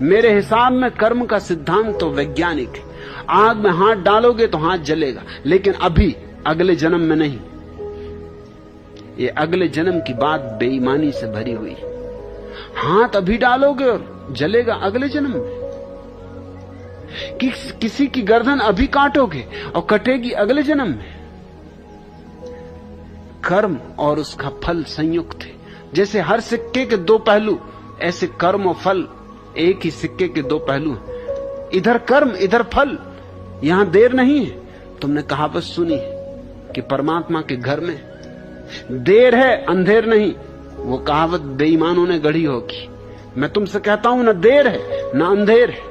मेरे हिसाब में कर्म का सिद्धांत तो वैज्ञानिक है। आग में हाथ डालोगे तो हाथ जलेगा, लेकिन अभी, अगले जन्म में नहीं। ये अगले जन्म की बात बेईमानी से भरी हुई। हाथ अभी डालोगे और जलेगा अगले जन्म में। किसी की गर्दन अभी काटोगे और कटेगी अगले जन्म में। कर्म और उसका फल संयुक्त है। जैसे हर सिक्के के दो पहलू, ऐसे कर्म और फल एक ही सिक्के के दो पहलू हैं। इधर कर्म, इधर फल। यहां देर नहीं है। तुमने कहावत सुनी है कि परमात्मा के घर में देर है, अंधेर नहीं। वो कहावत बेईमानों ने गढ़ी होगी। मैं तुमसे कहता हूं, न देर है न अंधेर है।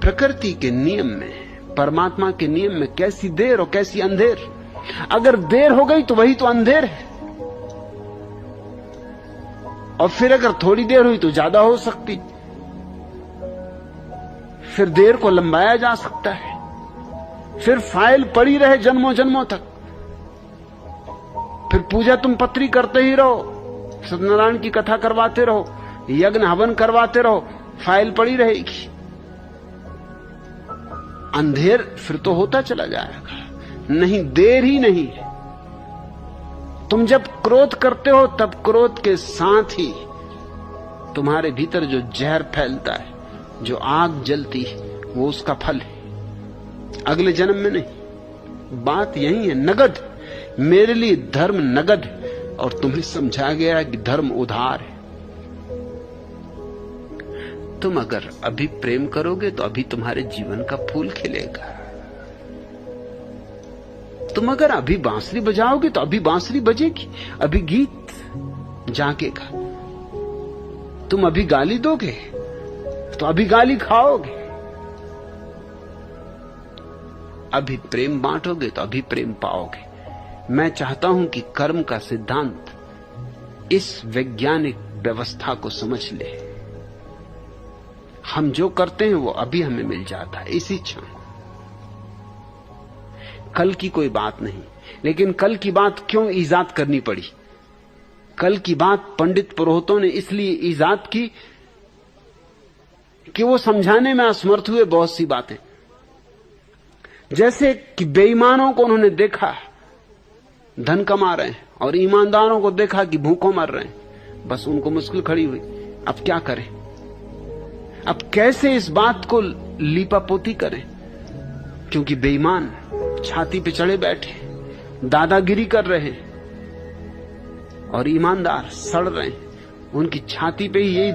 प्रकृति के नियम में, परमात्मा के नियम में कैसी देर और कैसी अंधेर। अगर देर हो गई तो वही तो अंधेर है, और फिर अगर थोड़ी देर हुई तो ज्यादा हो सकती। फिर देर को लंबाया जा सकता है। फिर फाइल पड़ी रहे जन्मों जन्मों तक। फिर पूजा तुम पत्री करते ही रहो, सत्यनारायण की कथा करवाते रहो, यज्ञ हवन करवाते रहो, फाइल पड़ी रहेगी। अंधेर फिर तो होता चला जाएगा। नहीं, देर ही नहीं है। तुम जब क्रोध करते हो तब क्रोध के साथ ही तुम्हारे भीतर जो जहर फैलता है, जो आग जलती है, वो उसका फल है, अगले जन्म में नहीं। बात यही है, नगद। मेरे लिए धर्म नगद है, और तुम्हें समझा गया कि धर्म उधार है। तुम अगर अभी प्रेम करोगे तो अभी तुम्हारे जीवन का फूल खिलेगा। तुम अगर अभी बांसुरी बजाओगे तो अभी बांसुरी बजेगी, अभी गीत जागेगा। तुम अभी गाली दोगे तो अभी गाली खाओगे। अभी प्रेम बांटोगे तो अभी प्रेम पाओगे। मैं चाहता हूं कि कर्म का सिद्धांत इस वैज्ञानिक व्यवस्था को समझ ले। हम जो करते हैं वो अभी हमें मिल जाता है, इसी क्षण। कल की कोई बात नहीं। लेकिन कल की बात क्यों ईजाद करनी पड़ी? कल की बात पंडित पुरोहितों ने इसलिए ईजाद की कि वो समझाने में असमर्थ हुए बहुत सी बातें। जैसे कि बेईमानों को उन्होंने देखा धन कमा रहे हैं, और ईमानदारों को देखा कि भूखों मर रहे हैं। बस उनको मुश्किल खड़ी हुई, अब क्या करें? अब कैसे इस बात को लीपापोती करें? क्योंकि बेईमान छाती पे चढ़े बैठे, दादागिरी कर रहे हैं, और ईमानदार सड़ रहे हैं। उनकी छाती पे ही यही